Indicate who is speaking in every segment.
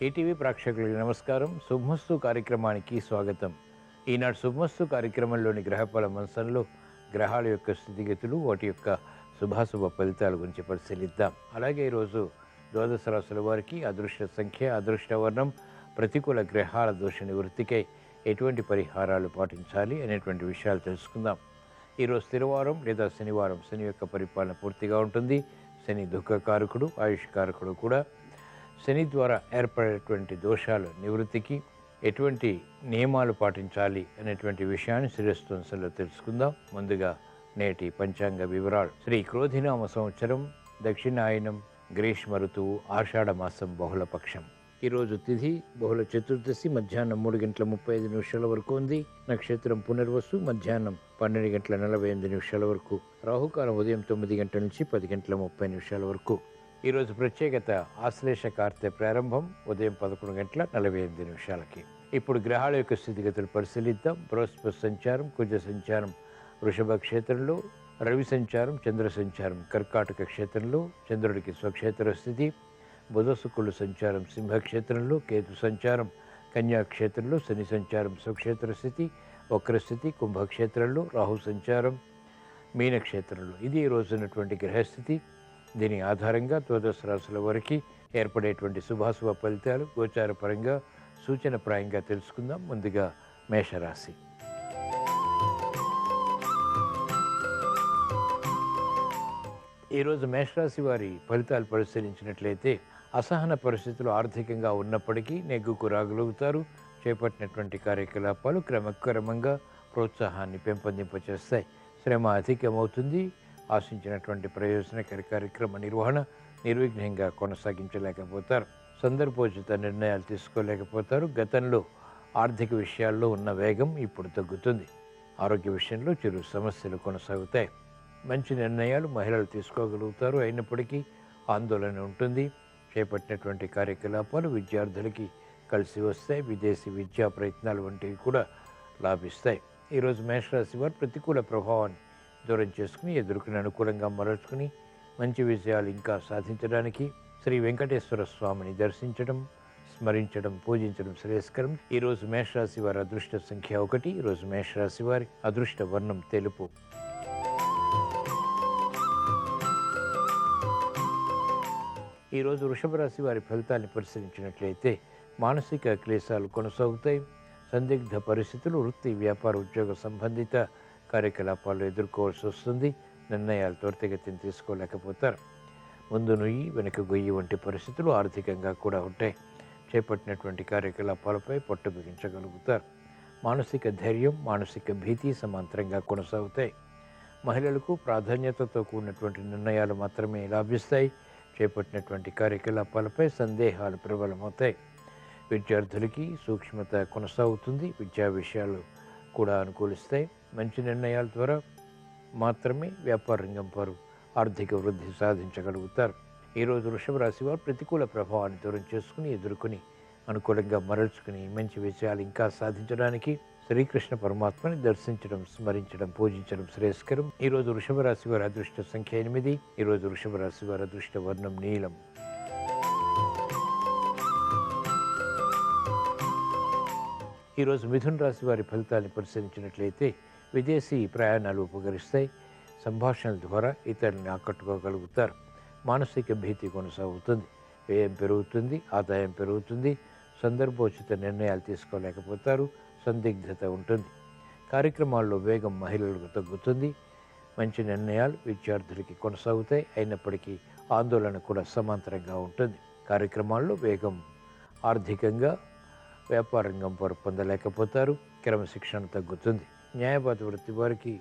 Speaker 1: ETV ప్రేక్షకులకు నమస్కారం. శుభమస్తు కార్యక్రమానికి స్వాగతం. ఈనాడు శుభమస్తు కార్యక్రమంలోని గ్రహఫల మంచంలో గ్రహాల యొక్క స్థితిగతులు, వాటి యొక్క శుభాశుభ ఫలితాల గురించి పరిశీలిద్దాం. అలాగే ఈరోజు ద్వాదశ రాశుల వారికి అదృష్ట సంఖ్య, అదృష్ట వర్ణం, ప్రతికూల గ్రహాల దోష నివృత్తికై ఎటువంటి పరిహారాలు పాటించాలి అనేటువంటి విషయాలు తెలుసుకుందాం. ఈరోజు స్థిరవారం లేదా శనివారం. శని యొక్క పరిపాలన పూర్తిగా ఉంటుంది. శని దుఃఖకారకుడు, ఆయుష్కారకుడు కూడా. శని ద్వారా ఏర్పడేటువంటి దోషాల నివృత్తికి ఎటువంటి నియమాలు పాటించాలి అనేటువంటి విషయాన్ని శిరస్వంశంలో తెలుసుకుందాం. ముందుగా నేటి పంచాంగ వివరాలు. శ్రీ క్రోధినామ సంవత్సరం, దక్షిణాయనం, గ్రీష్మ ఋతువు, ఆషాఢ మాసం, బహుళపక్షం. ఈరోజు తిథి బహుళ చతుర్దశి మధ్యాహ్నం 3:35 వరకు ఉంది. నక్షత్రం పునర్వసు మధ్యాహ్నం 12:48 వరకు. రాహుకాలం ఉదయం 9 గంటల నుంచి 10:30 వరకు. ఈరోజు ప్రత్యేకత ఆశ్లేష కార్తె ప్రారంభం ఉదయం 11:48. ఇప్పుడు గ్రహాల యొక్క స్థితిగతులు పరిశీలిద్దాం. బృహస్పతి సంచారం, కుజ సంచారం వృషభ క్షేత్రంలో, రవి సంచారం, చంద్ర సంచారం కర్కాటక క్షేత్రంలో, చంద్రుడికి స్వక్షేత్ర స్థితి. బుధ శుక్రుల సంచారం సింహక్షేత్రంలో, కేతు సంచారం కన్యాక్షేత్రంలో, శని సంచారం స్వక్షేత్ర స్థితి, వక్రస్థితి కుంభక్షేత్రంలో, రాహు సంచారం మీనక్షేత్రంలో. ఇది ఈ రోజున్నటువంటి గ్రహస్థితి. దీని ఆధారంగా ద్వాదశ రాశుల వారికి ఏర్పడేటువంటి శుభాశుభ ఫలితాలు గోచార పరంగా సూచనప్రాయంగా తెలుసుకుందాం. ముందుగా మేషరాశి. ఈరోజు మేషరాశి వారి ఫలితాలు పరిశీలించినట్లయితే అసహన పరిస్థితులు ఆర్థికంగా ఉన్నప్పటికీ నెగ్గుకు రాగలుగుతారు. చేపట్టినటువంటి కార్యకలాపాలు క్రమక్రమంగా ప్రోత్సాహాన్ని పెంపొందింపచేస్తాయి. శ్రమ అధికమవుతుంది. ఆశించినటువంటి ప్రయోజనకర కార్యక్రమ నిర్వహణ నిర్విఘ్నంగా కొనసాగించలేకపోతారు. సందర్భోచిత నిర్ణయాలు తీసుకోలేకపోతారు. గతంలో ఆర్థిక విషయాల్లో ఉన్న వేగం ఇప్పుడు తగ్గుతుంది. ఆరోగ్య విషయంలో చిరు సమస్యలు కొనసాగుతాయి. మంచి నిర్ణయాలు మహిళలు తీసుకోగలుగుతారు. అయినప్పటికీ ఆందోళన ఉంటుంది. చేపట్టినటువంటి కార్యకలాపాలు విద్యార్థులకి కలిసి వస్తాయి. విదేశీ విద్యా ప్రయత్నాలు వంటివి కూడా లాభిస్తాయి. ఈరోజు మేషరాశి వారు ప్రతికూల ప్రభావాన్ని దూరం చేసుకుని ఎదుర్కొని అనుకూలంగా మరల్చుకుని మంచి విజయాలు ఇంకా సాధించడానికి శ్రీ వెంకటేశ్వర స్వామిని దర్శించడం, స్మరించడం, పూజించడం శ్రేయస్కరం. ఈరోజు మేషరాశి వారి అదృష్ట సంఖ్య 1. ఈరోజు మేషరాశి వారి అదృష్ట వర్ణం తెలుపు. ఈరోజు వృషభ రాశి వారి ఫలితాన్ని పరిశీలించినట్లయితే మానసిక క్లేశాలు కొనసాగుతాయి. సందిగ్ధ పరిస్థితులు వృత్తి, వ్యాపార, ఉద్యోగ సంబంధిత కార్యకలాపాలు ఎదుర్కోవాల్సి వస్తుంది. నిర్ణయాలు త్వరితగతిని తీసుకోలేకపోతారు. ముందు నుయ్యి వెనుక గొయ్యి వంటి పరిస్థితులు ఆర్థికంగా కూడా ఉంటాయి. చేపట్టినటువంటి కార్యకలాపాలపై పట్టు బిగించగలుగుతారు. మానసిక ధైర్యం, మానసిక భీతి సమాంతరంగా కొనసాగుతాయి. మహిళలకు ప్రాధాన్యతతో కూడినటువంటి నిర్ణయాలు మాత్రమే లాభిస్తాయి. చేపట్టినటువంటి కార్యకలాపాలపై సందేహాలు ప్రబలమవుతాయి. విద్యార్థులకి సూక్ష్మత కొనసాగుతుంది. విద్యా విషయాలు కూడా అనుకూలిస్తాయి. మంచి నిర్ణయాల ద్వారా మాత్రమే వ్యాపార రంగం వారు ఆర్థిక వృద్ధి సాధించగలుగుతారు. ఈరోజు వృషభ రాశి వారు ప్రతికూల ప్రభావాన్ని దూరం చేసుకుని ఎదుర్కొని అనుకూలంగా మరల్చుకుని మంచి విజయాలు ఇంకా సాధించడానికి శ్రీకృష్ణ పరమాత్మని దర్శించడం, స్మరించడం, పూజించడం శ్రేయస్కరం. ఈరోజు వృషభ రాశి వారి అదృష్ట సంఖ్య 8. ఈరోజు వృషభ రాశి వారి అదృష్ట వర్ణం నీలం. ఈరోజు మిథున రాశి వారి ఫలితాన్ని పరిశీలించినట్లయితే విదేశీ ప్రయాణాలు ఉపకరిస్తాయి. సంభాషణల ద్వారా ఇతరులను ఆకట్టుకోగలుగుతారు. మానసిక భీతి కొనసాగుతుంది. వ్యయం పెరుగుతుంది, ఆదాయం పెరుగుతుంది. సందర్భోచిత నిర్ణయాలు తీసుకోలేకపోతారు. సందిగ్ధత ఉంటుంది. కార్యక్రమాల్లో వేగం మహిళలకు తగ్గుతుంది. మంచి నిర్ణయాలు విద్యార్థులకి కొనసాగుతాయి. అయినప్పటికీ ఆందోళన కూడా సమాంతరంగా ఉంటుంది. కార్యక్రమాల్లో వేగం ఆర్థికంగా వ్యాపార రంగం వారు పొందలేకపోతారు. క్రమశిక్షణ తగ్గుతుంది. న్యాయవాద వృత్తి వారికి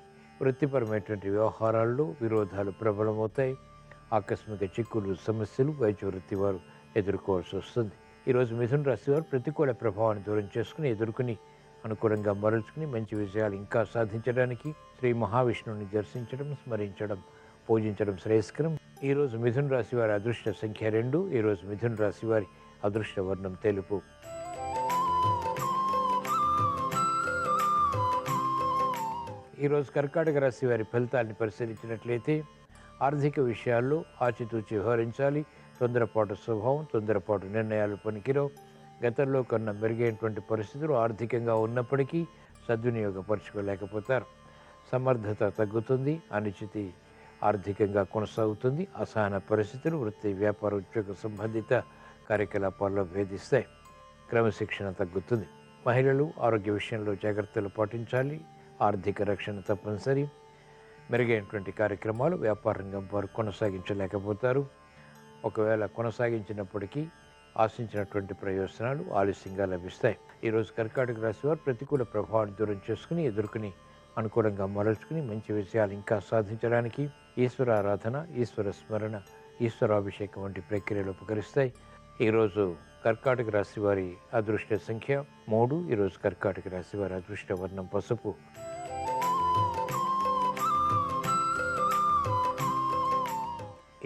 Speaker 1: వృత్తిపరమైనటువంటి వ్యవహారాల్లో విరోధాలు ప్రబలమవుతాయి. ఆకస్మిక చిక్కులు, సమస్యలు వైద్య వృత్తి వారు ఎదుర్కోవాల్సి వస్తుంది. ఈరోజు మిథున రాశి వారు ప్రతికూల ప్రభావాన్ని దూరం చేసుకుని ఎదుర్కొని అనుకూలంగా మరల్చుకుని మంచి విజయాలు ఇంకా సాధించడానికి శ్రీ మహావిష్ణువుని దర్శించడం, స్మరించడం, పూజించడం శ్రేయస్కరం. ఈరోజు మిథున రాశి వారి అదృష్ట సంఖ్య 2. ఈరోజు మిథున రాశి వారి అదృష్ట వర్ణం తెలుపు. ఈరోజు కర్కాటక రాశి వారి ఫలితాన్ని పరిశీలించినట్లయితే ఆర్థిక విషయాల్లో ఆచితూచి వ్యవహరించాలి. తొందరపాటు స్వభావం, తొందరపాటు నిర్ణయాలు పనికిరావు. గతంలో కన్నా మెరుగైనటువంటి పరిస్థితులు ఆర్థికంగా ఉన్నప్పటికీ సద్వినియోగపరచుకోలేకపోతారు. సమర్థత తగ్గుతుంది. అనిశ్చితి ఆర్థికంగా కొనసాగుతుంది. అసహన పరిస్థితులు వృత్తి, వ్యాపార, ఉద్యోగ సంబంధిత కార్యకలాపాల్లో వేధిస్తాయి. క్రమశిక్షణ తగ్గుతుంది. మహిళలు ఆరోగ్య విషయంలో జాగ్రత్తలు పాటించాలి. ఆర్థిక రక్షణ తప్పనిసరి. మెరుగైనటువంటి కార్యక్రమాలు వ్యాపార రంగం వారు కొనసాగించలేకపోతారు. ఒకవేళ కొనసాగించినప్పటికీ ఆశించినటువంటి ప్రయోజనాలు ఆలస్యంగా లభిస్తాయి. ఈరోజు కర్కాటక రాశి వారు ప్రతికూల ప్రభావాన్ని దూరం చేసుకుని ఎదుర్కొని అనుకూలంగా మరల్చుకుని మంచి విషయాలు ఇంకా సాధించడానికి ఈశ్వర ఆరాధన, ఈశ్వర స్మరణ, ఈశ్వరాభిషేకం వంటి ప్రక్రియలు ఉపకరిస్తాయి. ఈరోజు కర్కాటక రాశి వారి అదృష్ట సంఖ్య 3. ఈరోజు కర్కాటక రాశి వారి అదృష్ట వర్ణం పసుపు.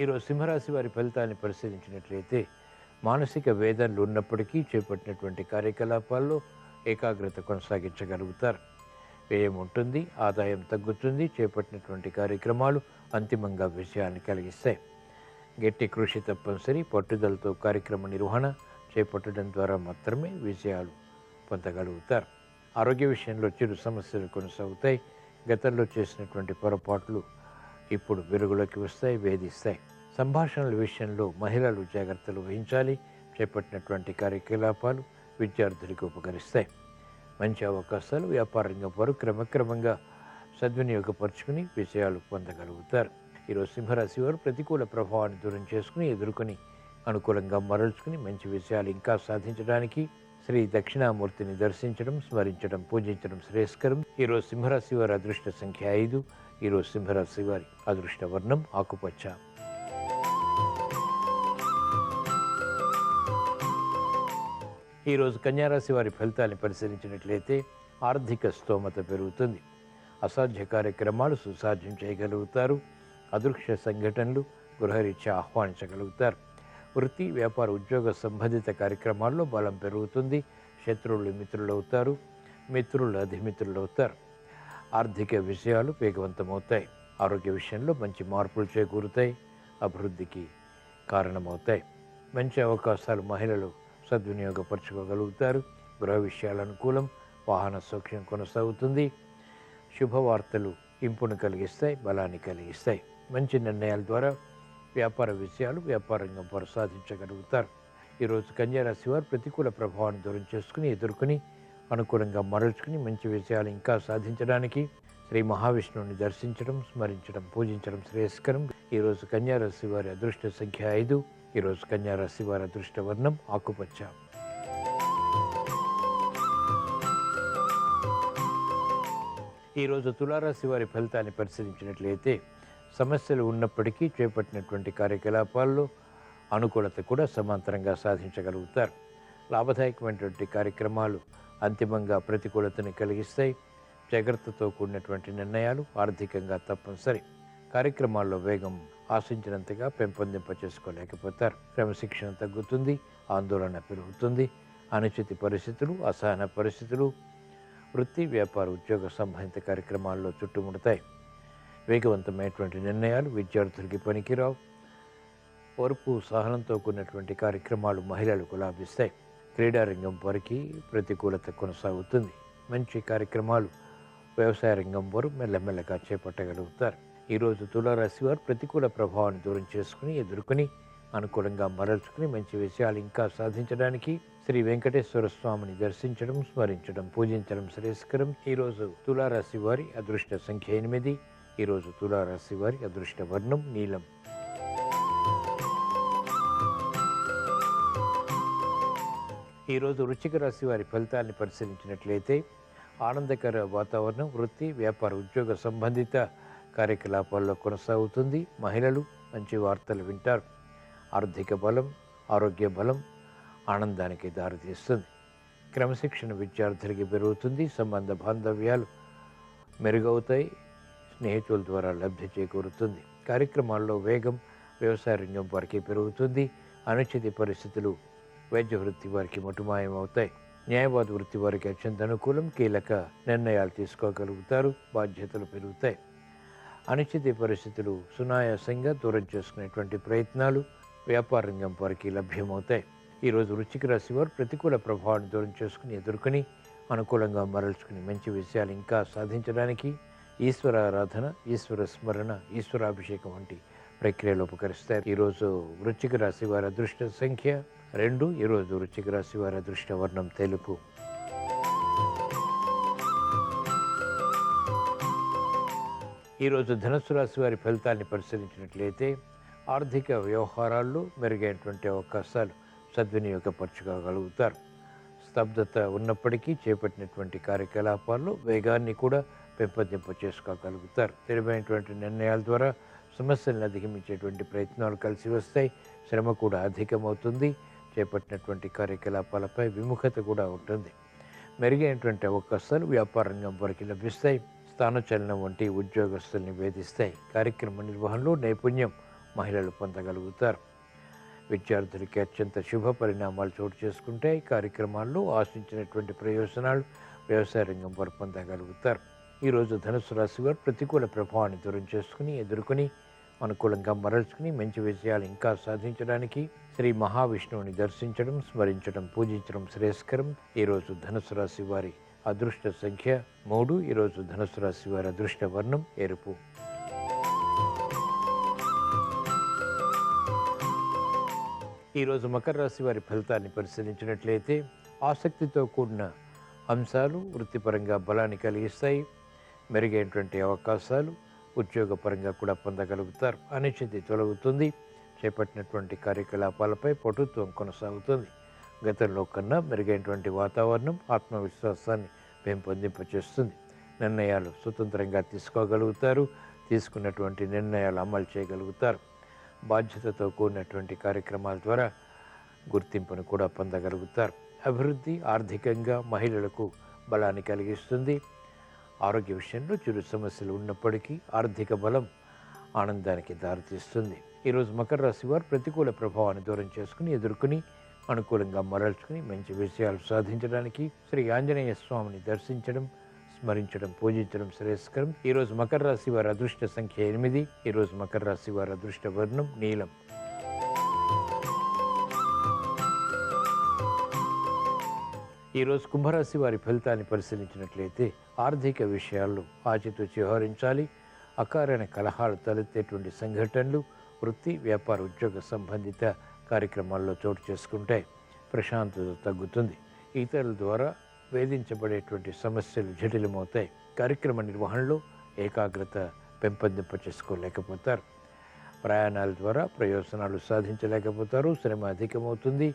Speaker 1: ఈరోజు సింహరాశి వారి ఫలితాన్ని పరిశీలించినట్లయితే మానసిక వేదనలు ఉన్నప్పటికీ చేపట్టినటువంటి కార్యకలాపాల్లో ఏకాగ్రత కొనసాగించగలుగుతారు. వ్యయం ఉంటుంది, ఆదాయం తగ్గుతుంది. చేపట్టినటువంటి కార్యక్రమాలు అంతిమంగా విజయాన్ని కలిగిస్తాయి. గట్టి కృషి తప్పనిసరి. పట్టుదలతో కార్యక్రమ నిర్వహణ చేపట్టడం ద్వారా మాత్రమే విజయాలు పొందగలుగుతారు. ఆరోగ్య విషయంలో చిరు సమస్యలు కొనసాగుతాయి. గతంలో చేసినటువంటి పొరపాట్లు ఇప్పుడు వెలుగులోకి వస్తాయి, వేధిస్తాయి. సంభాషణల విషయంలో మహిళలు జాగ్రత్తలు వహించాలి. చేపట్టినటువంటి కార్యకలాపాలు విద్యార్థులకు ఉపకరిస్తాయి. మంచి అవకాశాలు వ్యాపార రంగం వారు క్రమక్రమంగా సద్వినియోగపరుచుకుని విజయాలు పొందగలుగుతారు. ఈరోజు సింహరాశి వారు ప్రతికూల ప్రభావాన్ని దూరం చేసుకుని ఎదుర్కొని అనుకూలంగా మరల్చుకుని మంచి విజయాలు ఇంకా సాధించడానికి శ్రీ దక్షిణామూర్తిని దర్శించడం, స్మరించడం, పూజించడం శ్రేయస్కరం. ఈరోజు సింహరాశి వారి అదృష్ట సంఖ్య 5. ఈరోజు సింహరాశి వారి అదృష్ట వర్ణం ఆకుపచ్చ. ఈరోజు కన్యారాశి వారి ఫలితాన్ని పరిశీలించినట్లయితే ఆర్థిక స్తోమత పెరుగుతుంది. అసాధ్య కార్యక్రమాలు సుసాధ్యం చేయగలుగుతారు. అదృశ్య సంఘటనలు గృహరీత్యా ఆహ్వానించగలుగుతారు. వృత్తి, వ్యాపార, ఉద్యోగ సంబంధిత కార్యక్రమాల్లో బలం పెరుగుతుంది. శత్రువులు మిత్రులవుతారు, మిత్రులు అధిమిత్రులవుతారు. ఆర్థిక విషయాలు వేగవంతమవుతాయి. ఆరోగ్య విషయంలో మంచి మార్పులు చేకూరుతాయి, అభివృద్ధికి కారణమవుతాయి. మంచి అవకాశాలు మహిళలు సద్వినియోగపరచుకోగలుగుతారు. గృహ విషయాల అనుకూలం, వాహన సౌఖ్యం కొనసాగుతుంది. శుభవార్తలు ఇంపును కలిగిస్తాయి, బలాన్ని కలిగిస్తాయి. మంచి నిర్ణయాల ద్వారా వ్యాపార విషయాలు వ్యాపార రంగం వారు సాధించగలుగుతారు. ఈరోజు కన్యారాశి వారు ప్రతికూల ప్రభావాన్ని దూరం చేసుకుని ఎదుర్కొని అనుకూలంగా మరల్చుకుని మంచి విషయాలు ఇంకా సాధించడానికి శ్రీ మహావిష్ణువుని దర్శించడం, స్మరించడం, పూజించడం శ్రేయస్కరం. ఈరోజు కన్యారాశి వారి అదృష్ట సంఖ్య 5. ఈరోజు కన్యారాశి వారి అదృష్ట వర్ణం ఆకుపచ్చ. ఈరోజు తులారాశి వారి ఫలితాన్ని పరిశీలించినట్లయితే సమస్యలు ఉన్నప్పటికీ చేపట్టినటువంటి కార్యకలాపాల్లో అనుకూలత కూడా సమాంతరంగా సాధించగలుగుతారు. లాభదాయకమైనటువంటి కార్యక్రమాలు అంతిమంగా ప్రతికూలతని కలిగిస్తాయి. జాగ్రత్తతో కూడినటువంటి నిర్ణయాలు ఆర్థికంగా తప్పనిసరి. కార్యక్రమాల్లో వేగం ఆశించినంతగా పెంపొందింప చేసుకోలేకపోతారు. క్రమశిక్షణ తగ్గుతుంది, ఆందోళన పెరుగుతుంది. అనిశ్చిత పరిస్థితులు, అసహన పరిస్థితులు వృత్తి, వ్యాపార, ఉద్యోగ సంబంధిత కార్యక్రమాల్లో చుట్టుముడతాయి. వేగవంతమైనటువంటి నిర్ణయాలు విద్యార్థులకి పనికిరావు. ఓర్పు, సహనంతో కూడినటువంటి కార్యక్రమాలు మహిళలకు లాభిస్తాయి. క్రీడారంగం వారికి ప్రతికూలత కొనసాగుతుంది. మంచి కార్యక్రమాలు వ్యవసాయ రంగం వారు మెల్లమెల్లగా చేపట్టగలుగుతారు. ఈరోజు తులారాశి వారు ప్రతికూల ప్రభావాన్ని దూరం చేసుకుని ఎదుర్కొని అనుకూలంగా మరల్చుకుని మంచి విషయాలు ఇంకా సాధించడానికి శ్రీ వెంకటేశ్వర స్వామిని దర్శించడం, స్మరించడం, పూజించడం శ్రేయస్కరం. ఈరోజు తులారాశి వారి అదృష్ట సంఖ్య 8. ఈరోజు తులారాశి వారి అదృష్ట వర్ణం నీలం. ఈరోజు వృశ్చిక రాశి వారి ఫలితాన్ని పరిశీలించినట్లయితే ఆనందకర వాతావరణం వృత్తి, వ్యాపార, ఉద్యోగ సంబంధిత కార్యకలాపాల్లో కొనసాగుతుంది. మహిళలు మంచి వార్తలు వింటారు. ఆర్థిక బలం, ఆరోగ్య బలం ఆనందానికి దారితీస్తుంది. క్రమశిక్షణ విద్యార్థులకి పెరుగుతుంది. సంబంధ బాంధవ్యాలు మెరుగవుతాయి. స్నేహితుల ద్వారా లబ్ధి చేకూరుతుంది. కార్యక్రమాల్లో వేగం వ్యవసాయ రంగం వారికి పెరుగుతుంది. అనిశ్చిత పరిస్థితులు వైద్య వృత్తి వారికి మటుమాయం అవుతాయి. న్యాయవాద వృత్తి వారికి అత్యంత అనుకూలం. కీలక నిర్ణయాలు తీసుకోగలుగుతారు. బాధ్యతలు పెరుగుతాయి. అనిశ్చిత పరిస్థితులు సునాయాసంగా దూరం చేసుకునేటువంటి ప్రయత్నాలు వ్యాపార రంగం వారికి లభ్యమవుతాయి. ఈరోజు వృశ్చిక రాశి వారు ప్రతికూల ప్రభావాన్ని దూరం చేసుకుని ఎదుర్కొని అనుకూలంగా మరల్చుకుని మంచి విషయాలు ఇంకా సాధించడానికి ఈశ్వర ఆరాధన, ఈశ్వర స్మరణ, ఈశ్వరాభిషేకం వంటి ప్రక్రియలు ఉపకరిస్తాయి. ఈరోజు వృశ్చిక రాశి వారి అదృష్ట సంఖ్య 2. ఈరోజు వృశ్చిక రాశి వారి అదృష్ట వర్ణం తెలుపు. ఈరోజు ధనుస్సు రాశి వారి ఫలితాన్ని పరిశీలించినట్లయితే ఆర్థిక వ్యవహారాల్లో మెరుగైనటువంటి అవకాశాలు సద్వినియోగపరచుకోగలుగుతారు. స్తబ్దత ఉన్నప్పటికీ చేపట్టినటువంటి కార్యకలాపాల్లో వేగాన్ని కూడా పెంపొందింప చేసుకోగలుగుతారు. తెలివైనటువంటి నిర్ణయాల ద్వారా సమస్యలను అధిగమించేటువంటి ప్రయత్నాలు కలిసి వస్తాయి. శ్రమ కూడా అధికమవుతుంది. చేపట్టినటువంటి కార్యకలాపాలపై విముఖత కూడా ఉంటుంది. మెరుగైనటువంటి అవకాశాలు వ్యాపార రంగం వరకు లభిస్తాయి. స్థానచలనం వంటి ఉద్యోగస్తుల్ని వేధిస్తాయి. కార్యక్రమ నిర్వహణలో నైపుణ్యం మహిళలు పొందగలుగుతారు. విద్యార్థులకి అత్యంత శుభ పరిణామాలు చోటు చేసుకుంటే కార్యక్రమాల్లో ఆశించినటువంటి ప్రయోజనాలు వ్యవసాయ రంగం వారు పొందగలుగుతారు. ఈరోజు ధనుసు రాశి వారు ప్రతికూల ప్రభావాన్ని దూరం చేసుకుని ఎదుర్కొని అనుకూలంగా మరల్చుకుని మంచి విజయాలు ఇంకా సాధించడానికి శ్రీ మహావిష్ణువుని దర్శించడం, స్మరించడం, పూజించడం శ్రేయస్కరం. ఈరోజు ధనుసు రాశి వారి అదృష్ట సంఖ్య 3. ఈరోజు ధనుసు రాశి వారి అదృష్ట వర్ణం ఎరుపు. ఈరోజు మకర రాశి వారి ఫలితాన్ని పరిశీలించినట్లయితే ఆసక్తితో కూడిన అంశాలు వృత్తిపరంగా బలాన్ని కలిగిస్తాయి. మెరుగైనటువంటి అవకాశాలు ఉద్యోగపరంగా కూడా పొందగలుగుతారు. అనిశ్చితి తొలగుతుంది. చేపట్టినటువంటి కార్యకలాపాలపై పటుత్వం కొనసాగుతుంది. గతంలో కన్నా మెరుగైనటువంటి వాతావరణం ఆత్మవిశ్వాసాన్ని పెంపొందింపచేస్తుంది. నిర్ణయాలు స్వతంత్రంగా తీసుకోగలుగుతారు. తీసుకున్నటువంటి నిర్ణయాలు అమలు చేయగలుగుతారు. బాధ్యతతో కూడినటువంటి కార్యక్రమాల ద్వారా గుర్తింపును కూడా పొందగలుగుతారు. అభివృద్ధి ఆర్థికంగా మహిళలకు బలాన్ని కలిగిస్తుంది. ఆరోగ్య విషయంలో చిరు సమస్యలు ఉన్నప్పటికీ ఆర్థిక బలం ఆనందానికి దారితీస్తుంది. ఈరోజు మకర రాశి వారు ప్రతికూల ప్రభావాన్ని దూరం చేసుకుని ఎదుర్కొని అనుకూలంగా మరల్చుకుని మంచి విషయాలు సాధించడానికి శ్రీ ఆంజనేయ స్వామిని దర్శించడం, స్మరించడం, పూజించడం శ్రేయస్కరం. ఈరోజు మకర రాశి వారి అదృష్ట సంఖ్య 8. ఈరోజు మకర రాశి వారి అదృష్ట వర్ణం నీలం. ఈరోజు కుంభరాశి వారి ఫలితాన్ని పరిశీలించినట్లయితే ఆర్థిక విషయాల్లో ఆచితూచి వ్యవహరించాలి. అకారణ కలహాలు తలెత్తేటువంటి సంఘటనలు వృత్తి, వ్యాపార, ఉద్యోగ సంబంధిత కార్యక్రమాల్లో చోటు చేసుకుంటే ప్రశాంతత తగ్గుతుంది. ఇతరుల ద్వారా వేధించబడేటువంటి సమస్యలు జటిలమవుతాయి. కార్యక్రమ నిర్వహణలో ఏకాగ్రత పెంపొందింప చేసుకోలేకపోతారు. ప్రయాణాల ద్వారా ప్రయోజనాలు సాధించలేకపోతారు. శ్రమ అధికమవుతుంది.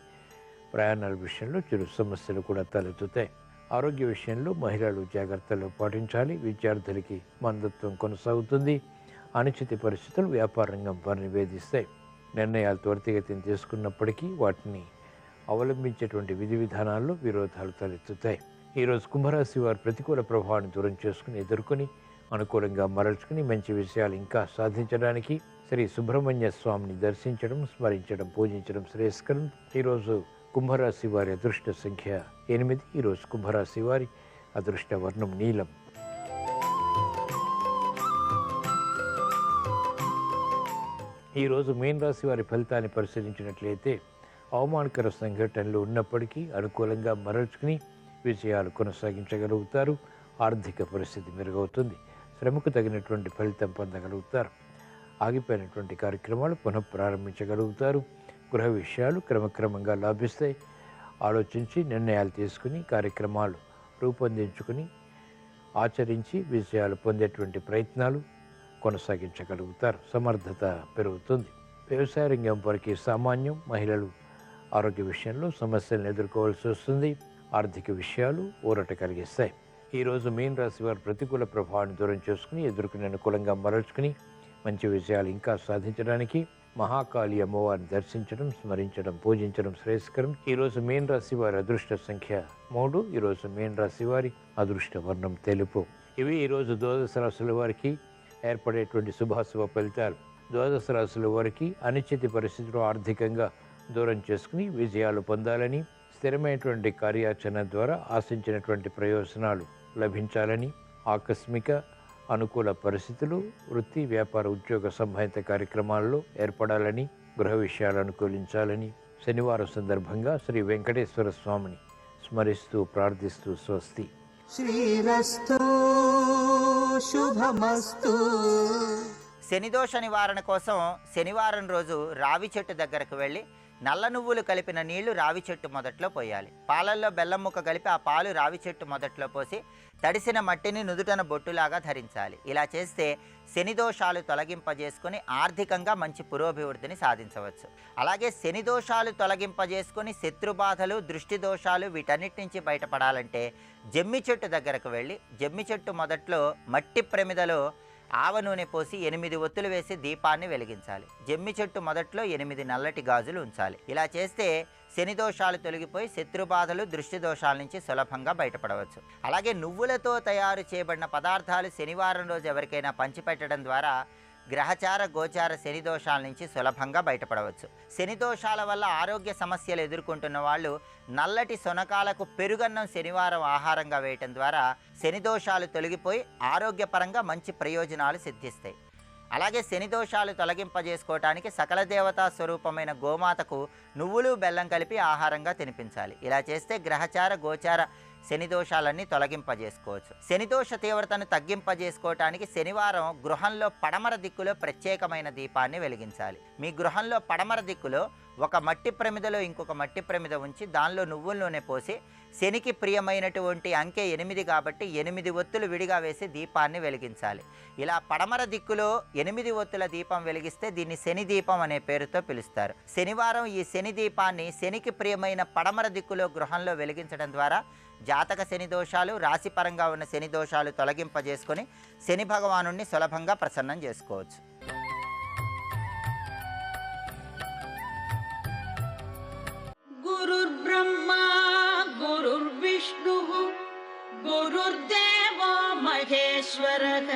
Speaker 1: ప్రయాణాల విషయంలో చిరు సమస్యలు కూడా తలెత్తుతాయి. ఆరోగ్య విషయంలో మహిళలు జాగ్రత్తలు పాటించాలి. విద్యార్థులకి మందత్వం కొనసాగుతుంది. అనిశ్చిత పరిస్థితులు వ్యాపార రంగం వారిని వేధిస్తాయి. నిర్ణయాలు త్వరితగతిని తీసుకున్నప్పటికీ వాటిని అవలంబించేటువంటి విధి విధానాల్లో విరోధాలు తలెత్తుతాయి. ఈరోజు కుంభరాశి వారు ప్రతికూల ప్రభావాన్ని దూరం చేసుకుని ఎదుర్కొని అనుకూలంగా మరల్చుకుని మంచి విషయాలు ఇంకా సాధించడానికి శ్రీ సుబ్రహ్మణ్య స్వామిని దర్శించడం, స్మరించడం, పూజించడం శ్రేయస్కరం. ఈరోజు కుంభరాశి వారి అదృష్ట సంఖ్య 8. ఈరోజు కుంభరాశి వారి అదృష్ట వర్ణం నీలం. ఈరోజు మీన రాశి వారి ఫలితాన్ని పరిశీలించినట్లయితే అవమానకర సంఘటనలు ఉన్నప్పటికీ అనుకూలంగా మరల్చుకుని విజయాలు కొనసాగించగలుగుతారు. ఆర్థిక పరిస్థితి మెరుగవుతుంది. శ్రమకు తగినటువంటి ఫలితం పొందగలుగుతారు. ఆగిపోయినటువంటి కార్యక్రమాలు పునఃప్రారంభించగలుగుతారు. గృహ విషయాలు క్రమక్రమంగా లాభిస్తాయి. ఆలోచించి నిర్ణయాలు తీసుకుని కార్యక్రమాలు రూపొందించుకుని ఆచరించి విజయాలు పొందేటువంటి ప్రయత్నాలు కొనసాగించగలుగుతారు. సమర్థత పెరుగుతుంది. వ్యవసాయ రంగం వారికి సామాన్యం. మహిళలు ఆరోగ్య విషయంలో సమస్యలను ఎదుర్కోవాల్సి వస్తుంది. ఆర్థిక విషయాలు ఊరట కలిగిస్తాయి. ఈరోజు మీన రాశి వారు ప్రతికూల ప్రభావాన్ని దూరం చేసుకుని ఎదుర్కొని అనుకూలంగా మరల్చుకుని మంచి విజయాలు ఇంకా సాధించడానికి మహాకాళి అమ్మవారిని దర్శించడం, స్మరించడం, పూజించడం శ్రేయస్కరం. ఈరోజు మీన రాశి వారి అదృష్ట సంఖ్య 3. ఈరోజు మీన రాశి వారి అదృష్ట వర్ణం తెలుపు. ఇవి ఈరోజు ద్వాదశ రాశుల వారికి ఏర్పడేటువంటి శుభాశుభ ఫలితాలు. ద్వాదశ రాశుల వారికి అనిశ్చిత పరిస్థితులు ఆర్థికంగా దూరం చేసుకుని విజయాలు పొందాలని, స్థిరమైనటువంటి కార్యాచరణ ద్వారా ఆశించినటువంటి ప్రయోజనాలు లభించాలని, ఆకస్మిక అనుకూల పరిస్థితులు వృత్తి, వ్యాపార, ఉద్యోగ సంబంధిత కార్యక్రమాల్లో ఏర్పడాలని, గృహ విషయాలు అనుకూలించాలని, శనివారం సందర్భంగా శ్రీ వెంకటేశ్వర స్వామిని స్మరిస్తూ ప్రార్థిస్తూ స్వస్తి.
Speaker 2: శ్రీరస్తు శుభమస్తు.
Speaker 3: శనిదోష నివారణ కోసం శనివారం రోజు రావి చెట్టు దగ్గరకు వెళ్ళి నల్ల నువ్వులు కలిపిన నీళ్లు రావి చెట్టు మొదట్లో పోయాలి. పాలల్లో బెల్లం ముక్క కలిపి ఆ పాలు రావి చెట్టు మొదట్లో పోసి తడిసిన మట్టిని నుదుటన బొట్టులాగా ధరించాలి. ఇలా చేస్తే శని దోషాలు తొలగింపజేసుకొని ఆర్థికంగా మంచి పురోభివృద్ధిని సాధించవచ్చు. అలాగే శని దోషాలు తొలగింపజేసుకొని శత్రుబాధలు, దృష్టి దోషాలు వీటన్నిటి నుంచి బయటపడాలంటే జమ్మి చెట్టు దగ్గరకు వెళ్ళి జమ్మి చెట్టు మొదట్లో మట్టి ప్రమిదలో ఆవ నూనె పోసి 8 ఒత్తులు వేసి దీపాన్ని వెలిగించాలి. జమ్మి చెట్టు మొదట్లో 8 నల్లటి గాజులు ఉంచాలి. ఇలా చేస్తే శని దోషాలు తొలగిపోయి శత్రుబాధలు, దృష్టి దోషాల నుంచి సులభంగా బయటపడవచ్చు. అలాగే నువ్వులతో తయారు చేయబడిన పదార్థాలు శనివారం రోజు ఎవరికైనా పంచిపెట్టడం ద్వారా గ్రహచార గోచార శని దోషాల నుంచి సులభంగా బయటపడవచ్చు. శని దోషాల వల్ల ఆరోగ్య సమస్యలు ఎదుర్కొంటున్న వాళ్ళు నల్లటి సొనకాలకు పెరుగన్నం శనివారం ఆహారంగా వేయటం ద్వారా శని దోషాలు తొలగిపోయి ఆరోగ్యపరంగా మంచి ప్రయోజనాలు సిద్ధిస్తాయి. అలాగే శని దోషాలు తొలగింపజేసుకోవటానికి సకల దేవతా స్వరూపమైన గోమాతకు నువ్వులు బెల్లం కలిపి ఆహారంగా తినిపించాలి. ఇలా చేస్తే గ్రహచార గోచార శని దోషాలన్నీ తొలగింపజేసుకోవచ్చు. శనిదోష తీవ్రతను తగ్గింపజేసుకోవటానికి శనివారం గృహంలో పడమర దిక్కులో ప్రత్యేకమైన దీపాన్ని వెలిగించాలి. మీ గృహంలో పడమర దిక్కులో ఒక మట్టి ప్రమిదలో ఇంకొక మట్టి ప్రమిద ఉంచి దానిలో నువ్వుల నూనె పోసి శనికి ప్రియమైనటువంటి అంకె 8 కాబట్టి 8 ఒత్తులు విడిగా వేసి దీపాన్ని వెలిగించాలి. ఇలా పడమర దిక్కులో 8 ఒత్తుల దీపం వెలిగిస్తే దీన్ని శని దీపం అనే పేరుతో పిలుస్తారు. శనివారం ఈ శని దీపాన్ని శనికి ప్రియమైన పడమర దిక్కులో గృహంలో వెలిగించడం ద్వారా జాతక శని దోషాలు, రాశిపరంగా ఉన్న శని దోషాలు తొలగింపజేసుకొని శని భగవానుణ్ణి సులభంగా ప్రసన్నం చేసుకోవచ్చు.
Speaker 4: గురుర్బ్రహ్మా గురుర్విష్ణుః గురుర్దేవో మహేశ్వరః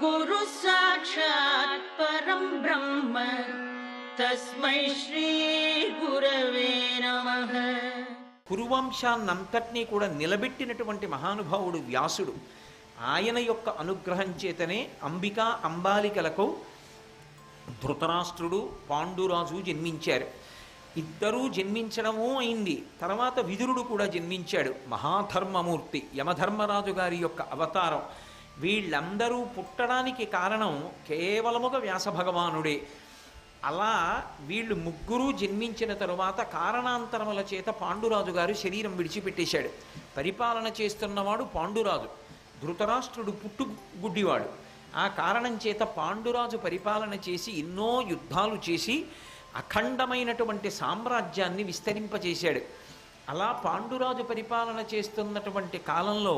Speaker 4: గురుః సాక్షాత్ పరం బ్రహ్మ తస్మై శ్రీ గురవే నమః.
Speaker 5: కురువంశాన్నంతటినీ కూడా నిలబెట్టినటువంటి మహానుభావుడు వ్యాసుడు. ఆయన యొక్క అనుగ్రహం చేతనే అంబికా అంబాలికలకు ధృతరాష్ట్రుడు, పాండురాజు జన్మించారు. ఇద్దరూ జన్మించడమూ అయింది. తర్వాత విదురుడు కూడా జన్మించాడు. మహాధర్మమూర్తి యమధర్మరాజు గారి యొక్క అవతారం. వీళ్ళందరూ పుట్టడానికి కారణం కేవలముగా వ్యాస భగవానుడే. అలా వీళ్ళు ముగ్గురు జన్మించిన తరువాత కారణాంతరముల చేత పాండురాజు గారు శరీరం విడిచిపెట్టేశాడు. పరిపాలన చేస్తున్నవాడు పాండురాజు, ధృతరాష్ట్రుడు పుట్టుగుడ్డివాడు. ఆ కారణం చేత పాండురాజు పరిపాలన చేసి ఎన్నో యుద్ధాలు చేసి అఖండమైనటువంటి సామ్రాజ్యాన్ని విస్తరింపచేశాడు. అలా పాండురాజు పరిపాలన చేస్తున్నటువంటి కాలంలో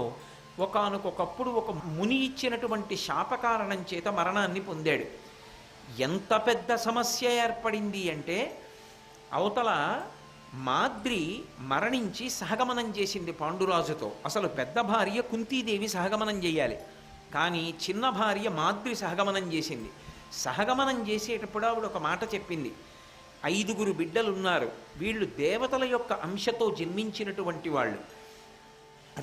Speaker 5: ఒకానొకప్పుడు ఒక ముని ఇచ్చినటువంటి శాపకారణం చేత మరణాన్ని పొందాడు. ఎంత పెద్ద సమస్య ఏర్పడింది అంటే అవతల మాద్రి మరణించి సహగమనం చేసింది పాండురాజుతో. అసలు పెద్ద భార్య కుంతీదేవి సహగమనం చేయాలి, కానీ చిన్న భార్య మాద్రి సహగమనం చేసింది. సహగమనం చేసేటప్పుడు ఆవిడ ఒక మాట చెప్పింది, 5 బిడ్డలున్నారు, వీళ్ళు దేవతల యొక్క అంశతో జన్మించినటువంటి వాళ్ళు.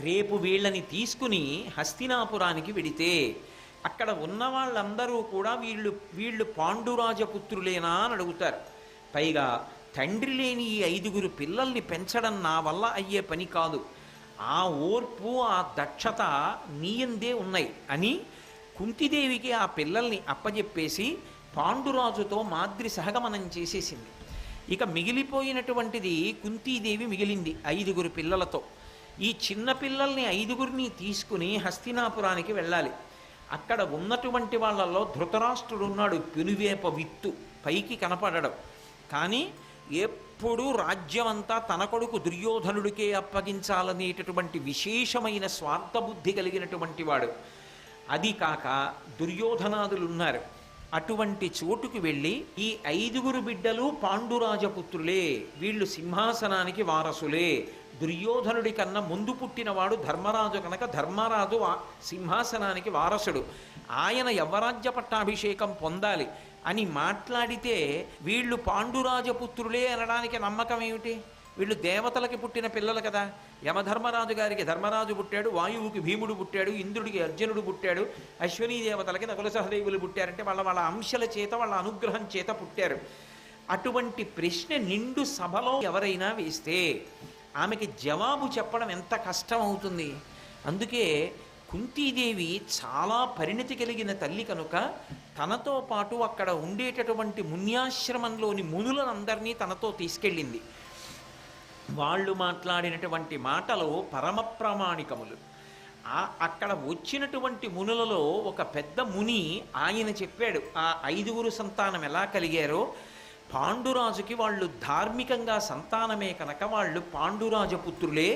Speaker 5: రేపు వీళ్ళని తీసుకుని హస్తినాపురానికి వెడితే అక్కడ ఉన్న వాళ్ళందరూ కూడా వీళ్ళు పాండురాజపుత్రులేనా అని అడుగుతారు. పైగా తండ్రి లేని ఈ 5 పిల్లల్ని పెంచడం నా వల్ల అయ్యే పని కాదు, ఆ ఓర్పు ఆ దక్షత నీయందే ఉన్నాయి అని కుంతిదేవికి ఆ పిల్లల్ని అప్పజెప్పేసి పాండురాజుతో మాద్రి సహగమనం చేసేసింది. ఇక మిగిలిపోయినటువంటిది కుంతీదేవి మిగిలింది 5 పిల్లలతో. ఈ చిన్న పిల్లల్ని 5 తీసుకుని హస్తినాపురానికి వెళ్ళాలి. అక్కడ ఉన్నటువంటి వాళ్ళల్లో ధృతరాష్ట్రుడు ఉన్నాడు, పెనువేప విత్తు, పైకి కనపడడం, కానీ ఎప్పుడూ రాజ్యమంతా తన కొడుకు దుర్యోధనుడికే అప్పగించాలనేటటువంటి విశేషమైన స్వార్థబుద్ధి కలిగినటువంటి వాడు. అది కాక దుర్యోధనాదులు ఉన్నారు. అటువంటి చోటుకు వెళ్ళి ఈ 5 బిడ్డలు పాండురాజపుత్రులే, వీళ్ళు సింహాసనానికి వారసులే, దుర్యోధనుడి కన్నా ముందు పుట్టినవాడు ధర్మరాజు కనుక ధర్మరాజు సింహాసనానికి వారసుడు, ఆయన యవ్వరాజ్య పట్టాభిషేకం పొందాలి అని మాట్లాడితే వీళ్ళు పాండురాజపుత్రులే అనడానికి నమ్మకం ఏమిటి? వీళ్ళు దేవతలకి పుట్టిన పిల్లలు కదా. యమధర్మరాజు గారికి ధర్మరాజు పుట్టాడు, వాయువుకి భీముడు పుట్టాడు, ఇంద్రుడికి అర్జునుడు పుట్టాడు, అశ్వనీ దేవతలకి నకుల సహదేవులు పుట్టారంటే వాళ్ళ అంశల చేత వాళ్ళ అనుగ్రహం చేత పుట్టారు. అటువంటి ప్రశ్న నిండు సభలో ఎవరైనా వేస్తే ఆమెకి జవాబు చెప్పడం ఎంత కష్టం అవుతుంది. అందుకే కుంతీదేవి చాలా పరిణతి కలిగిన తల్లి కనుక తనతో పాటు అక్కడ ఉండేటటువంటి మున్యాశ్రమంలోని మునులందరినీ తనతో తీసుకెళ్ళింది. వాళ్ళు మాట్లాడినటువంటి మాటలు పరమ ప్రామాణికములు. అక్కడ వచ్చినటువంటి మునులలో ఒక పెద్ద ముని ఆయన చెప్పాడు ఆ 5 సంతానం ఎలా కలిగారో. పాండురాజుకి వాళ్ళు ధార్మికంగా సంతానమే కనుక వాళ్ళు పాండురాజపుత్రులే.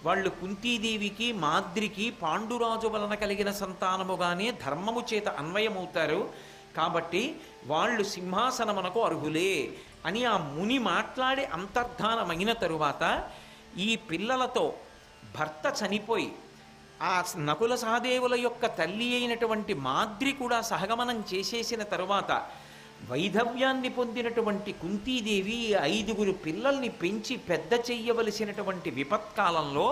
Speaker 5: వాళ్ళు కుంతీదేవికి మాద్రికి పాండురాజు వలన కలిగిన సంతానముగానే ధర్మము చేత అన్వయమవుతారు కాబట్టి వాళ్ళు సింహాసనమునకు అర్హులే అని ఆ ముని మాట్లాడి అంతర్ధానమైన తరువాత ఈ పిల్లలతో భర్త చనిపోయి ఆ నకుల సహదేవుల యొక్క తల్లి అయినటువంటి మాద్రి కూడా సహగమనం చేసేసిన తరువాత వైధవ్యాన్ని పొందినటువంటి కుంతీదేవి 5 పిల్లల్ని పెంచి పెద్ద చెయ్యవలసినటువంటి విపత్కాలంలో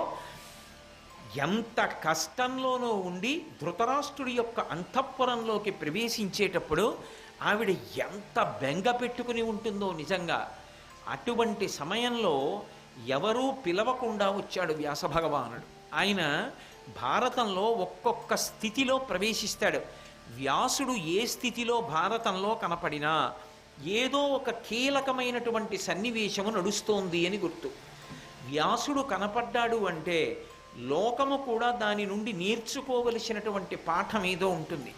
Speaker 5: ఎంత కష్టంలోనూ ఉండి ధృతరాష్ట్రుడి యొక్క అంతఃపురంలోకి ప్రవేశించేటప్పుడు ఆవిడ ఎంత బెంగ పెట్టుకుని ఉంటుందో నిజంగా. అటువంటి సమయంలో ఎవరూ పిలవకుండా వచ్చాడు వ్యాసభగవానుడు. ఆయన భారతంలో ఒక్కొక్క స్థితిలో ప్రవేశిస్తాడు. వ్యాసుడు ఏ స్థితిలో భారతంలో కనపడినా ఏదో ఒక కీలకమైనటువంటి సన్నివేశము నడుస్తోంది అని గుర్తు. వ్యాసుడు కనపడ్డాడు అంటే లోకము కూడా దాని నుండి నేర్చుకోవలసినటువంటి పాఠం ఏదో ఉంటుంది.